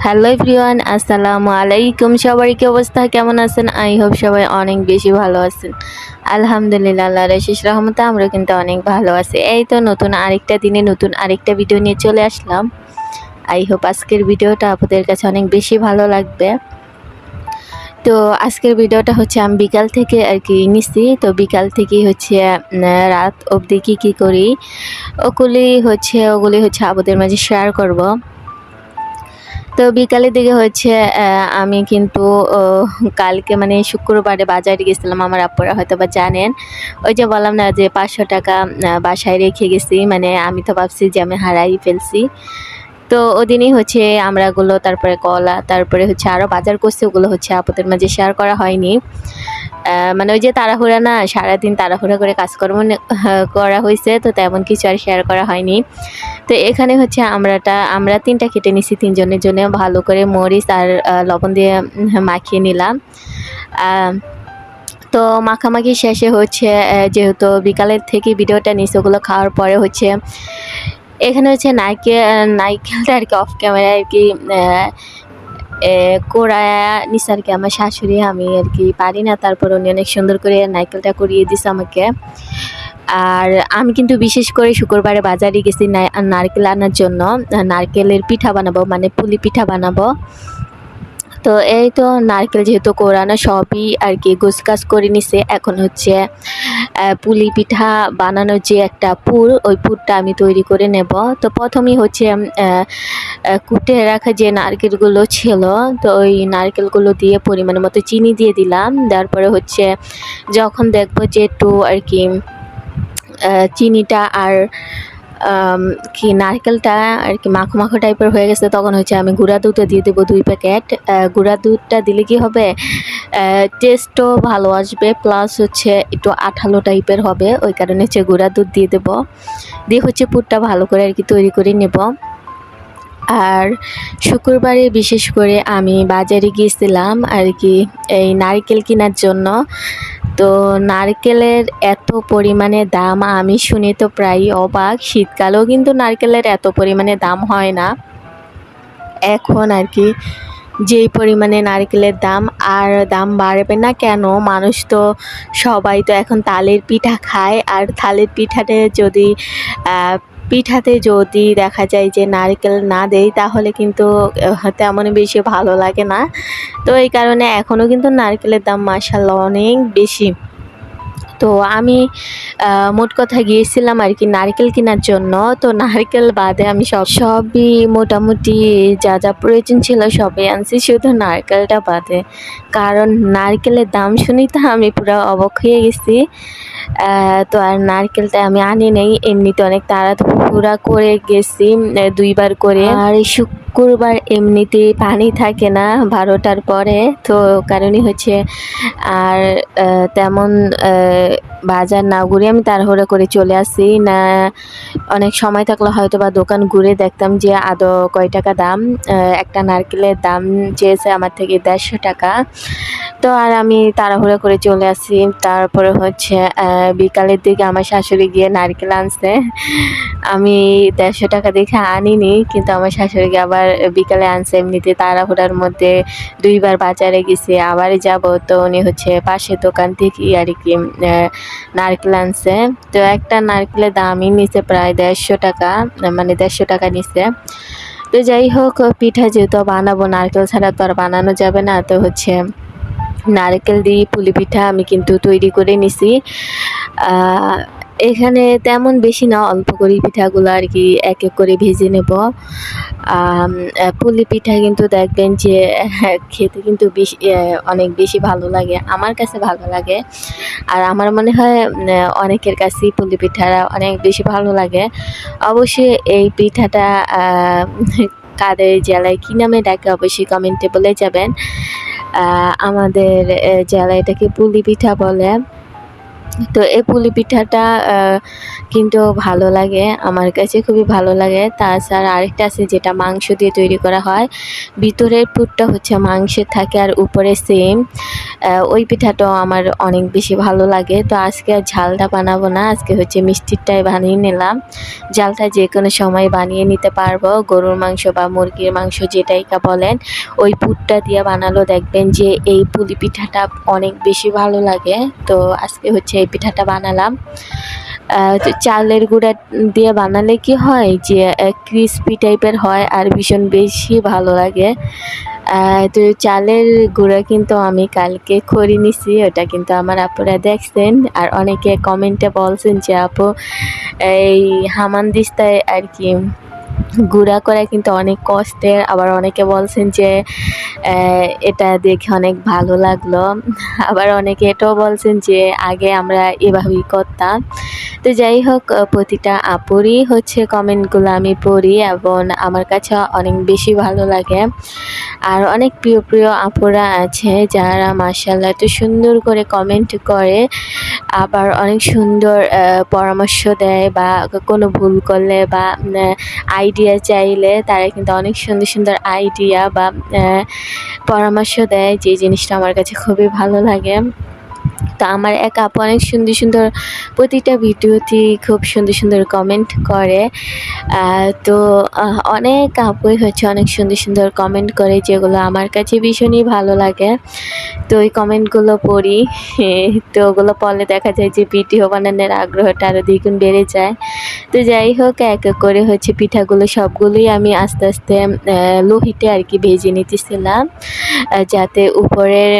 Hello everyone, আসসালামু আলাইকুম। সবার কি অবস্থা, কেমন আছেন? আই হোপ সবাই অনেক বেশি ভালো আছেন। আলহামদুলিল্লাহ, আল্লাহর অশেষ রহমতে আমরা কিন্তু অনেক ভালো আছি। এই তো নতুন আরেকটা দিনে নতুন আরেকটা ভিডিও নিয়ে চলে আসলাম। আই হোপ আজকের ভিডিওটা আপনাদের কাছে অনেক বেশি ভালো লাগবে। তো আজকের ভিডিওটা হচ্ছে আমি বিকাল থেকে আর কি নিছি। তো বিকাল থেকেই হচ্ছে রাত অবধি কী করি ওগুলি হচ্ছে আপনাদের মাঝে শেয়ার করব। তো বিকালের দিকে হচ্ছে আমি কিন্তু কালকে মানে শুক্রবারে বাজারে গেছিলাম। আমার আপুরা হয়তো বা জানেন, ওই যে বললাম না যে 500 টাকা বাসায় রেখে গেছি, মানে আমি তো ভাবছি যে আমি হারাই ফেলছি। তো ওদিনই হচ্ছে আমরাগুলো, তারপরে কলা, তারপরে হচ্ছে আরও বাজার করছে, ওগুলো হচ্ছে আপুদের মাঝে শেয়ার করা হয়নি। মানে ওই যে তাড়াহুড়া না, সারাদিন তাড়াহুড়া করে কাজকর্ম করা হয়েছে, তো তেমন কিছু আর শেয়ার করা হয়নি। তো এখানে হচ্ছে আমরা 3টা কেটে নিছি, 3 জনের জন্য ভালো করে মরিচ আর লবণ দিয়ে মাখিয়ে নিলাম। তো মাখামাখি শেষে হচ্ছে যেহেতু বিকালের থেকে ভিডিওটা নিছি, ওগুলো খাওয়ার পরে হচ্ছে এখানে হচ্ছে নারকেলটা আর কি অফ ক্যামেরা আর কি কোড়ায়া নিছে আর কি আমার শাশুড়ি। আমি আর কি পারি না, তারপর উনি অনেক সুন্দর করে নারকেলটা করিয়ে দিছে আমাকে। আর আমি কিন্তু বিশেষ করে শুক্রবারে বাজারে গেছি নারকেল আনার জন্য, নারকেলের পিঠা বানাবো, মানে পুলি পিঠা বানাবো। তো এই তো নারকেল যেহেতু কোরানো সবই আর কি গোছগাছ করে নিছে, এখন হচ্ছে পুলি পিঠা বানানোর যে একটা পুর, ওই পুরটা আমি তৈরি করে নেব। তো প্রথমেই হচ্ছে কুটে রাখা যে নারকেলগুলো ছিল, তো ওই নারকেলগুলো দিয়ে পরিমাণ মতো চিনি দিয়ে দিলাম। তারপরে হচ্ছে যখন দেখবো যে একটু আর কি চিনিটা আর কি নারকেলটা আর কি মাখো মাখো টাইপের হয়ে গেছে, তখন হচ্ছে আমি গুঁড়া দুধও দিয়ে দেবো 2 প্যাকেট। গুঁড়া দুধটা দিলে কি হবে, টেস্টও ভালো আসবে, প্লাস হচ্ছে একটু আঠালো টাইপের হবে, ওই কারণে হচ্ছে গুঁড়া দুধ দিয়ে দেবো। দিয়ে হচ্ছে পুরটা ভালো করে আর কি তৈরি করে নেব। আর শুক্রবারে বিশেষ করে আমি বাজারে গিয়েছিলাম আর কি এই নারকেল কেনার জন্য। তো নারকেলের এত পরিমাণে দাম, আমি শুনে তো প্রায় অবাক। শীতকালেও কিন্তু নারকেলের এত পরিমাণে দাম হয় না এখন আর কি, যেই পরিমাণে নারকেলের দাম, আর দাম বাড়বে না কেন? মানুষ তো সবাই তো এখন তালের পিঠা খায়, আর তালের পিঠাতে যদি দেখা যায় যে নারকেল না দেয়, তাহলে কিন্তু তেমন বেশি ভালো লাগে না। তো এই কারণে এখনও কিন্তু নারকেলের দাম মাশাআল্লাহ অনেক বেশি। তো আমি মোট কথা গিয়েছিলাম আর কি নারকেল কেনার জন্য। তো নারকেল বাদে আমি সবই মোটামুটি যা যা প্রয়োজন ছিল সবই আনছি, শুধু নারকেলটা বাদে। কারণ নারকেলের দাম শুনেই তো আমি পুরো অবাক হয়ে গেছি। তো আর নারকেলটা আমি আনি নাই, এমনিতে অনেক তাড়াহুড়া করে গেছি 2 বার করে। আর শুক্রবার এমনিতে পানি থাকে না 12টার পরে, তো কারণই হচ্ছে আর তেমন বাজার না ঘুরে আমি তাড়াহুড়া করে চলে আসি না। অনেক সময় থাকলে হয়তো বা দোকান ঘুরে দেখতাম যে আদৌ কয় টাকা দাম। একটা নারকেলের দাম চেয়েছে আমার থেকে 150 টাকা। তো আর আমি তাড়াহুড়া করে চলে আসি। তারপরে হচ্ছে বিকালের দিকে আমার শাশুড়ি গিয়ে নারকেল আনছে। আমি 150 টাকা দেখে আনিনি, কিন্তু আমার শাশুড়িকে আবার বিকালে আনছে। এমনিতে তাড়াহুড়ার মধ্যে 2 বার বাজারে গেছি, আবার যাব, তো উনি হচ্ছে পাশের দোকান থেকে আর কি নারকেল আনছে। তো একটা নারকেলের দামই নিছে প্রায় 150 টাকা, মানে 150 টাকা নিছে। তো যাই হোক, পিঠা যেহেতু বানাবো, নারকেল ছাড়া তো আর বানানো যাবে না, তো হচ্ছে নারকেল দিয়ে পুলি পিঠা আমি কিন্তু তৈরি করে নিছি। এখানে তেমন বেশি না, অল্প করে পিঠাগুলো আর কি এক এক করে ভেজে নেব। পুলি পিঠা কিন্তু দেখবেন যে খেতে কিন্তু অনেক বেশি ভালো লাগে, আমার কাছে ভালো লাগে। আর আমার মনে হয় অনেকের কাছেই পুলি পিঠাটা অনেক বেশি ভালো লাগে। অবশ্যই এই পিঠাটা কাদের জেলায় কী নামে ডাকে অবশ্যই কমেন্টে বলে যাবেন। আমাদের জেলায় এটাকে পুলি পিঠা বলে। তো এই পুলি পিঠাটা কিন্তু ভালো লাগে, আমার কাছে খুবই ভালো লাগে। তাছাড়া আরেকটা আছে যেটা মাংস দিয়ে তৈরি করা হয়, ভিতরের পুরটা হচ্ছে মাংসের থাকে আর উপরে সেম। ওই পিঠাটাও আমার অনেক বেশি ভালো লাগে। তো আজকে আর ঝালটা বানাবো না, আজকে হচ্ছে মিষ্টিরটাই বানিয়ে নিলাম। ঝালটা যে কোনো সময় বানিয়ে নিতে পারবো, গরুর মাংস বা মুরগির মাংস যেটাই বলেন, ওই পুরটা দিয়ে বানালো দেখবেন যে এই পুলি পিঠাটা অনেক বেশি ভালো লাগে। তো আজকে হচ্ছে এই পিঠাটা বানালাম। তো চালের গুঁড়া দিয়ে বানালে কি হয় যে ক্রিসপি টাইপের হয় আর ভীষণ বেশি ভালো লাগে। তো চালের গুঁড়া কিন্তু আমি কালকে করে নিছি, ওটা কিন্তু আমার আপুরা দেখছেন। আর অনেকে কমেন্টে বলছেন যে আপু এই হামানদিস্তায় আর কি গুঁড়া করা কিন্তু অনেক কষ্টের, আবার অনেকে বলছেন যে এটা দেখে অনেক ভালো লাগলো। আবার অনেকে এটাও বলছেন যে আগে আমরা এভাবেই করতাম। তো যাই হোক, প্রতিটা আপুরই হচ্ছে কমেন্টগুলো আমি পড়ি এবং আমার কাছে অনেক বেশি ভালো লাগে। আর অনেক প্রিয় প্রিয় আপুরা আছে যারা মাশাআল্লাহ এত সুন্দর করে কমেন্ট করে, আবার অনেক সুন্দর পরামর্শ দেয়, বা কোনো ভুল করলে বা আইডিয়া চাইলে তারা কিন্তু অনেক সুন্দর সুন্দর আইডিয়া বা পরামর্শ দেয়, যে জিনিসটা আমার কাছে খুবই ভালো লাগে। তো আমার এক আপু অনেক সুন্দর সুন্দর প্রতিটা ভিডিওতেই খুব সুন্দর সুন্দর কমেন্ট করে। তো অনেক আপুই হচ্ছে অনেক সুন্দর সুন্দর কমেন্ট করে, যেগুলো আমার কাছে ভীষণই ভালো লাগে। তো ওই কমেন্টগুলো পড়ি। তো ওগুলো পড়লে দেখা যায় যে ভিডিও বানানোর আগ্রহটা আরও দ্বিগুণ বেড়ে যায়। তো যাই হোক, এক এক করে হচ্ছে পিঠাগুলো সবগুলোই আমি আস্তে আস্তে লোহিতে আর কি ভেজে নিতেছিলাম, যাতে উপরের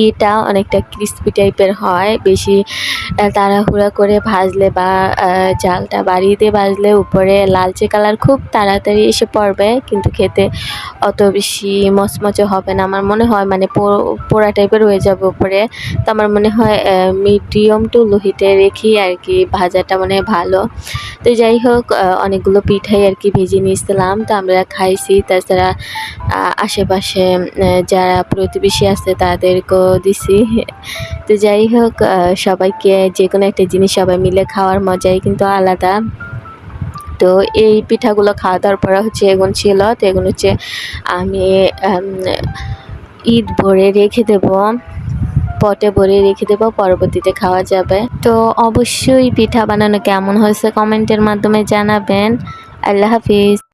এটা অনেকটা ক্রিস্পি টাইপের হয়। বেশি তাড়াহুড়া করে ভাজলে বা জালটা বাড়িয়ে দিয়ে ভাজলে উপরে লালচে কালার খুব তাড়াতাড়ি এসে পড়বে, কিন্তু খেতে অত বেশি মচমচে হবে না আমার মনে হয়, মানে পোড়া টাইপের হয়ে যাবে উপরে। তো আমার মনে হয় মিডিয়াম টু লো হিটে রেখেই আর কি ভাজাটা মানে ভালো। তো যাই হোক, অনেকগুলো পিঠাই আর কি ভেজে নিয়েছিলাম, তো আমরা খাইছি। তাছাড়া আশেপাশে যারা প্রতিবেশী আছে তাদেরকেও দিছি। তো যাই হোক, সবাইকে যে কোনো একটা জিনিস সবাই মিলে খাওয়ার মজাই কিন্তু আলাদা। তো এই পিঠাগুলো খাওয়া দাওয়ার পরে হচ্ছে এগুন ছিল, তো এগুলো হচ্ছে আমি ঈদ ভরে রেখে দেব, পটে ভরে রেখে দেবো, পরবর্তীতে খাওয়া যাবে। তো অবশ্যই পিঠা বানানো কেমন হয়েছে কমেন্টের মাধ্যমে জানাবেন। আল্লাহ হাফিজ।